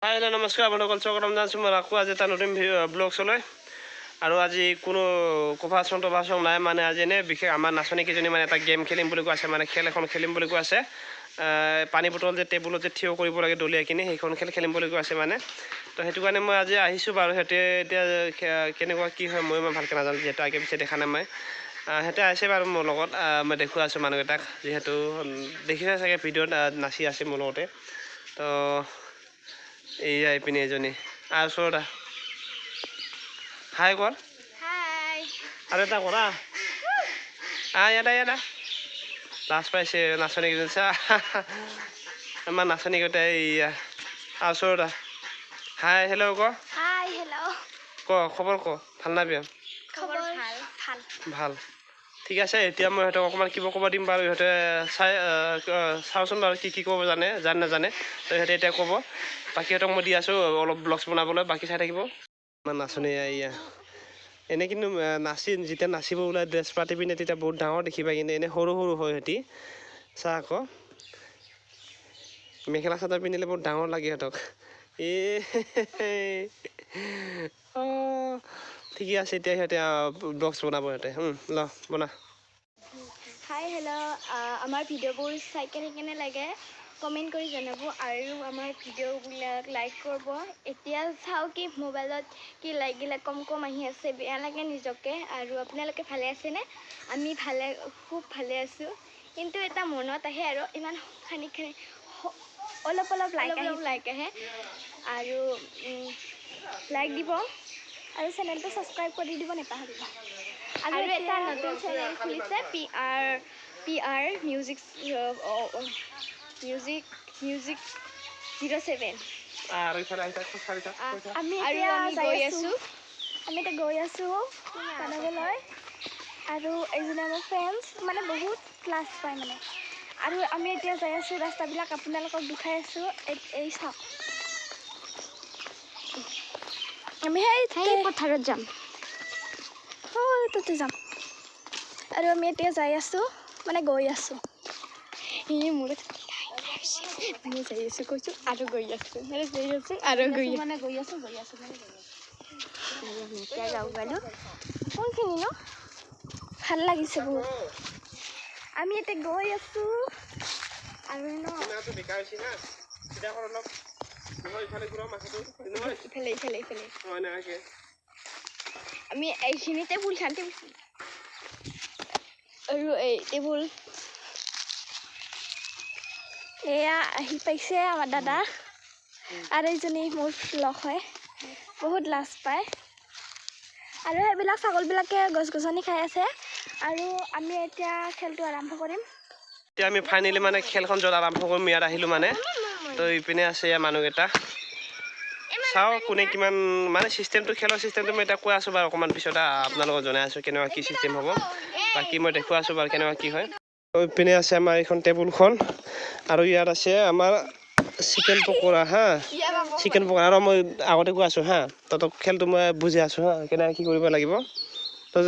Hello, namaskar. আপোনালোকক স্বাগতম জনাইছোঁ মই আকৌ আজি এটা নতুন ব্লগ চলৈ আৰু আজি কোনো কভাৰচন নাই মানে আজি এনে বিশেষ আমাৰ নাচনী কেইজনী মানে এটা গেম খেলিম বুলি কৈ আছে মানে খেল এখন খেলিম বুলি কৈ আছে পানী বটল যে টেবুলত যে থিয় কৰিব লাগে দলিয়াই কিনে সেইখন খেল খেলিম বুলি কৈ আছে মানে তো সেইটো কাৰণে মই আজি আহিছোঁ বাৰু সিহঁতে এতিয়া কেনেকুৱা কি হয় মই ভালকৈ নাজানো যিহেতু আগে পিছে দেখা নাই মই সিহঁতে আছে বাৰু মোৰ লগত মই দেখুৱাই আছোঁ মানুহকেইটাক যিহেতু দেখিছে চাগে ভিডিঅ'ত নাচি আছে মোৰ লগতে তো এইয়া এইপিনে এজনী আৰু ওচৰতে হাই কৰ আৰু এটা কৰা ইয়াতে লাজ পাইছে নাচনী কেইজনী চা আমাৰ নাচনী কেইটা এইয়া আৰু ওচৰতে হাই হেল্ল' ক খবৰ ক ভাল না বেয়া ভাল ঠিক আছে এতিয়া মই সিহঁতক অকণমান কিবা ক'ব দিম বাৰু ইহঁতে চাওঁচোন বাৰু কি ক'ব জানে নাজানে তো সিহঁতে এতিয়া ক'ব বাকী সিহঁতক মই দি আছোঁ অলপ ব্লগছ বনাবলৈ বাকী চাই থাকিব আমাৰ নাচনী এয়া এনে কিন্তু যেতিয়া নাচিব ওলাই ড্ৰেছ পাতি পিনে তেতিয়া বহুত ডাঙৰ দেখিবা কিন্তু এনে সৰু সৰু হয় সিহঁতি চা আকৌ মেখেলা চাদৰ পিন্ধিলে বহুত ডাঙৰ লাগে সিহঁতক ঠিকে আছে এতিয়া সিহঁতে ব্লগছ বনাব সিহঁতে ল বনা হাই হেল্ল' আমাৰ ভিডিঅ'বোৰ চাই কেনে লাগে কমেণ্ট কৰি জনাব আৰু আমাৰ ভিডিঅ'বিলাক লাইক কৰিব এতিয়া চাওঁ কি মোবাইলত কি লাইকবিলাক কম আহি আছে বেয়া লাগে নিজকে আৰু আপোনালোকে ভালে আছেনে আমি খুব ভালে আছোঁ কিন্তু এটা মনত আহে আৰু ইমান খানি অলপ লাইক আহে আৰু লাইক দিব আৰু চেনেলটো ছাবস্ক্ৰাইব কৰি দিব নাপাহৰিব আৰু এটা নতুন চেনেল খুলিছে PR মিউজিক 07 আমি এতিয়া গৈ আছোঁ বনাবলৈ আৰু এইজনী আমাৰ ফ্ৰেণ্ডছ মানে বহুত ক্লাছ পায় মানে আৰু আমি এতিয়া যাই আছোঁ ৰাস্তাবিলাক আপোনালোকক দেখাই আছোঁ এই চাওক আমি সেই পথাৰত যাম তাতে যাম আৰু আমি এতিয়া যাই আছোঁ মানে গৈ আছোঁ মূৰত মানে যাই আছোঁ কৈছোঁ আৰু গৈ আছোঁ এতিয়া যাওঁ গ'লো কোনখিনি ন ভাল লাগিছে বহুত আমি এতিয়া গৈ আছোঁ আৰু ন ইফালে আমি এইখিনিতে টেবুল আৰু এই টেবুল এয়া আহি পাইছে আমাৰ দাদা আৰু এইজনী মোৰ লগ হয় বহুত লাজ পায় আৰু সেইবিলাক ছাগলবিলাকে গছ গছনি খাই আছে আৰু আমি এতিয়া খেলটো আৰম্ভ কৰিম এতিয়া আমি ফাইনেলি মানে খেলখন য'ত আৰম্ভ কৰিম ইয়াত আহিলোঁ মানে তো ইপিনে আছে মানুহকেইটা চাওঁ কোনে কিমান মানে খেলৰ চিষ্টেমটো মই এতিয়া কৈ আছোঁ বাৰু অকণমান পিছত আপোনালোকক জনাই আছোঁ কেনেকুৱা কি চিষ্টেম হ'ব বাকী মই দেখুৱাই আছোঁ বাৰু কেনেকুৱা কি হয় ইপিনে আছে আমাৰ এইখন টেবুলখন আৰু ইয়াত আছে আমাৰ চিকেন পকৰা চিকেন পকৰা আৰু মই আগতে কৈ আছোঁ তহঁতক খেলটো মই বুজি আছোঁ কেনেকৈ কি কৰিব লাগিব তো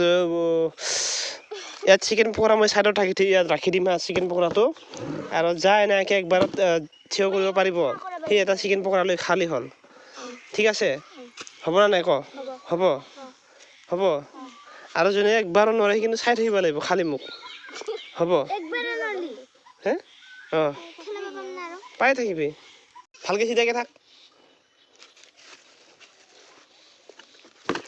ইয়াত চিকেন পকৰা মই ছাইডত ইয়াত ৰাখি দিম চিকেন পকৰাটো আৰু যা এনেকৈ একবাৰত থিয় কৰিব পাৰিব সেই এটা চিকেন পকৰা লৈ খালী হ'ল ঠিক আছে হ'ব না নাই ক হ'ব আৰু যোনে একবাৰো নোৱাৰে কিন্তু চাই থাকিব লাগিব খালী মোক হ'ব পাই থাকিবি ভালকৈ চিধাকৈ থাক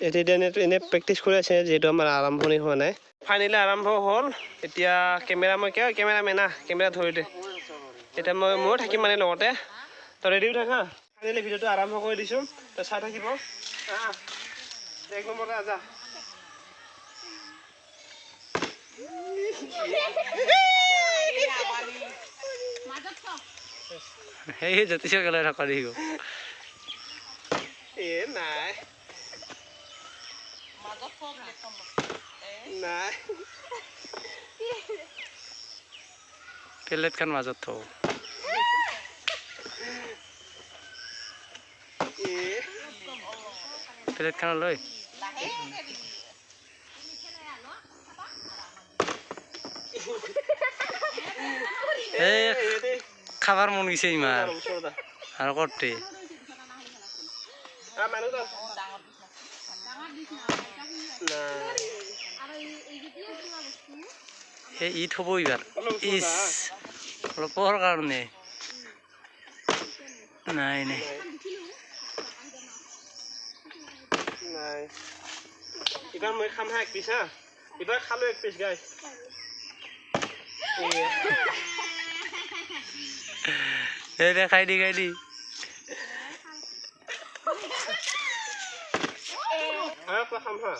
এতিয়া এনে প্ৰেক্টিচ কৰি আছে যিহেতু আমাৰ আৰম্ভণি হোৱা নাই ফাইনেলি আৰম্ভ হ'ল এতিয়া কেমেৰা ধৰি দে এতিয়া ময়ো থাকিম মানে লগতে তই ৰেডিও থাক ফাইনেলি ভিডিঅ'টো আৰম্ভ কৰি দিছোঁ তই চাই থাকিব এক নম্বৰতে আজা সেই জ্যোতিষ গেলে কৰি নাই প্লেটখন মাজত থওঁ প্লেটখন লৈ খাবাৰ মন গেছে ইমান আৰ কৰতে এই ঈদ হ'ব এইবাৰ ইছ অলপৰ কাৰণে নাই নাই নাই এইবাৰ মই খাম হা এক পিচ হা এইবাৰ খালো এক পিচ গাইছ দে খাই দি খাম হা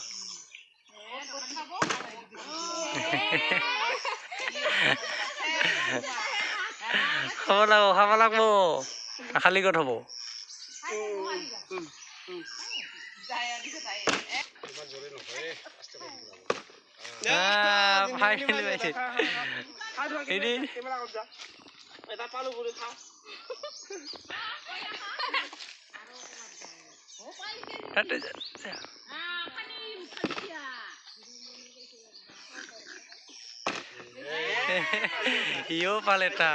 খাব লাগিব খালি ক'ত হ'ব ফাইনেলি পাইছে এটা পালো বুলি খাওঁ ইও পাল এটা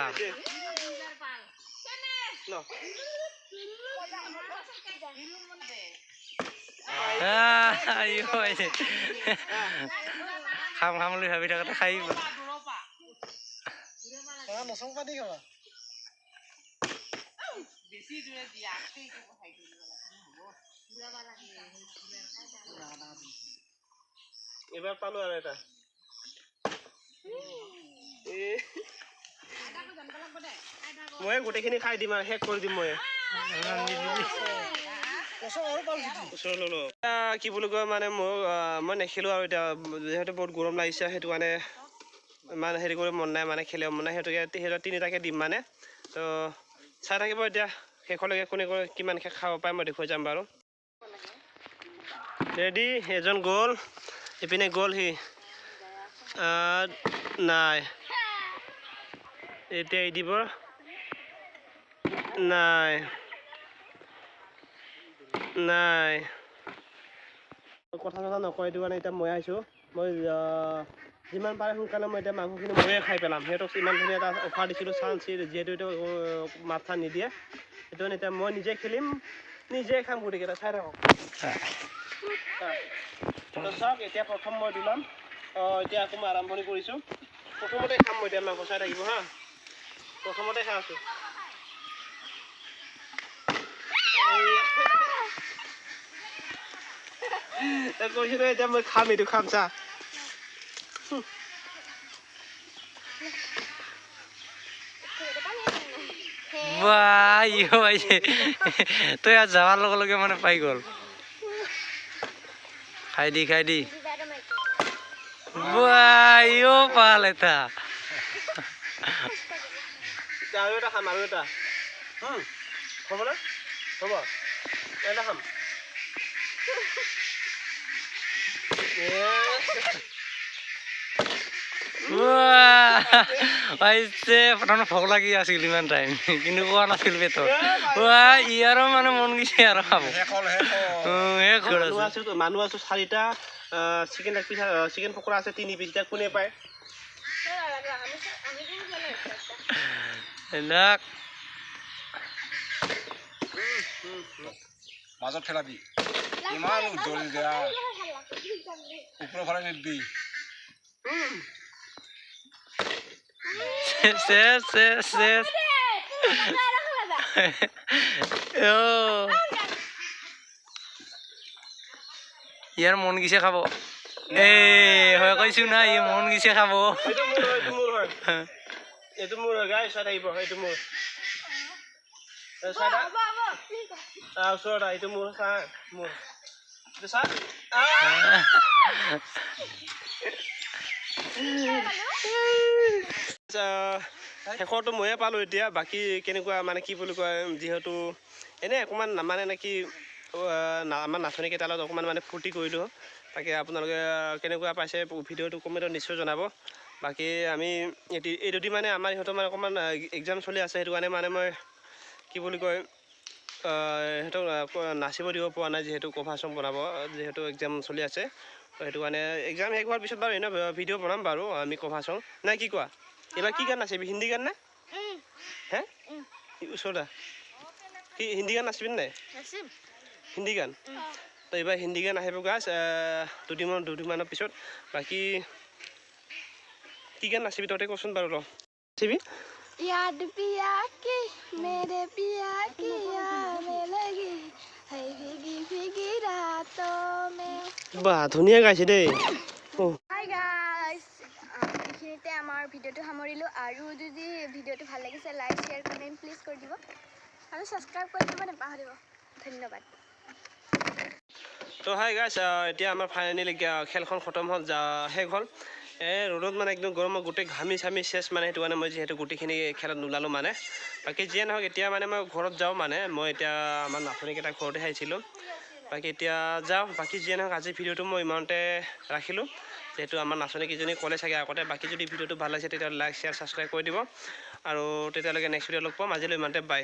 খাম বুলি ভাবি থাকোঁতে খাই এবাৰ পালো আৰু এটা মই গোটেইখিনি খাই দিম আৰু শেষ কৰি দিম মই কি বুলি কয় মানে মই নেখেলোঁ আৰু এতিয়া যিহেতু বহুত গৰম লাগিছে সেইটো কাৰণে ইমান হেৰি কৰিব মন নাই মানে খেলিব মন নাই সিহঁতক তিনিটাকে দিম মানে তো চাই থাকিব এতিয়া শেষলৈকে কোনে কিমান শেষ খাব পাৰে মই দেখুৱাই যাম বাৰু ৰেডি এজন গ'ল ইপিনে গ'ল সি নাই এতিয়া এৰি দিব নাই নাই কথা নকয় এইটো কাৰণে এতিয়া মই আহিছোঁ মই যিমান পাৰে সোনকালে মই এতিয়া মাংসখিনি ময়ে খাই পেলাম সিহঁতক ইমান ধুনীয়া এটা অফাৰ দিছিলোঁ চান্স যিহেতু এইটো মাথা নিদিয়ে সেইটো কাৰণে এতিয়া মই নিজে খেলিম নিজে খাম গোটেইকেইটা চাই থাকক চাওক এতিয়া প্ৰথম মই দিলাম এতিয়া আকৌ মই আৰম্ভণি কৰিছোঁ প্ৰথমতে খাম মই এতিয়া মাংস চাই থাকিব হা প্ৰথমতে খাই আছোঁ কৈছিলোঁ এতিয়া মই খাম এইটো খাম চা পাইছে তই আৰু যাৱাৰ লগে লগে মানে পাই গ'ল খাই দি পাল এটা আৰু এটা খাম আৰু এটা হ'ব না হ'ব এটা খাম পাইছে প্ৰথমে ভোক লাগি আছিল ইমান টাইম কিন্তু কোৱা নাছিল পেটত ইয়াৰো মানে মন গৈছে আৰু খাব মানুহ আছো 4টা চিকেন এক পিচ চিকেন পকৰা আছে 3 পিচ এতিয়া কোনে পায় মাজত ফেলাবি ইমান উজ্জ্বল দিয়া ওপৰৰ ফালে নিদিবি ইয়াৰ মন গিছে খাব হয় কৈছো না ই মন গিছে খাব এইটো মোৰ গাইছ আহিব এইটো মোৰ ওচৰত এইটো মোৰ চা মোৰ শেষৰটো ময়ে পালোঁ এতিয়া বাকী কেনেকুৱা মানে কি বুলি কয় যিহেতু এনেই অকণমান নামানে নেকি আমাৰ নাচনীকেইটাৰ লগত অকণমান মানে ফূৰ্তি কৰিলোঁ তাকে আপোনালোকে কেনেকুৱা পাইছে ভিডিঅ'টো কমেণ্টত নিশ্চয় জনাব বাকী আমি এই দুটি মানে আমাৰ ইহঁতৰ মানে অকণমান এক্সাম চলি আছে সেইটো কাৰণে মানে মই কি বুলি কয় সিহঁতক নাচিব দিব পৰা নাই যিহেতু কভাৰ চং বনাব যিহেতু এক্সাম চলি আছে সেইটো কাৰণে এক্সাম শেষ হোৱাৰ পিছত বাৰু এনেই ভিডিঅ' বনাম বাৰু আমি কভাৰ চং নাই কি কোৱা এইবাৰ কি গান নাচিবি হিন্দী গান নে হে ওচৰতে কি হিন্দী গান নাচিবি নাই হিন্দী গান তো এইবাৰ হিন্দী গান আহিব গাইছ দুদিনমানৰ পিছত বাকী কি গান নাচিবি তহঁতে কচোন বাৰু ৰ নাচিবি याद पिया की मेरे पिया की याद लगी है भीगी भीगी रातों में বা ধুনীয়া গাইছে দেই হাই গাইস এইখিনিতে আমাৰ ভিডিঅ'টো সামৰিলো আৰু যদি ভিডিঅ'টো ভাল লাগিছে লাইক শ্বেয়াৰ কমেণ্ট প্লিজ কৰি দিব আৰু ছাবস্ক্ৰাইব কৰি দিব নাপাহৰিব ধন্যবাদ তো হাই গাইছ এতিয়া আমাৰ ফাইনেলি খেলখন খতম হ'ল শেষ হ'ল ৰ'দত মানে একদম গৰমত গোটেই ঘামি চামি চেচ মানে সেইটো কাৰণে মই যিহেতু গোটেইখিনি খেলত নোলালোঁ মানে বাকী যিয়ে নহওক এতিয়া মানে মই ঘৰত যাওঁ মানে মই এতিয়া আমাৰ নাচনীকেইটা ঘৰতে আহিছিলোঁ বাকী এতিয়া যাওঁ বাকী যিয়ে নহওক আজি ভিডিঅ'টো মই ইমানতে ৰাখিলোঁ যিহেতু আমাৰ নাচনীকেইজনী ক'লে চাগে আগতে বাকী যদি ভিডিঅ'টো ভাল লাগিছে তেতিয়াহ'লে লাইক শ্বেয়াৰ ছাবস্ক্ৰাইব কৰি দিব আৰু তেতিয়ালৈকে নেক্সট ভিডিঅ' লগ পাম আজিলৈ ইমানতে বাই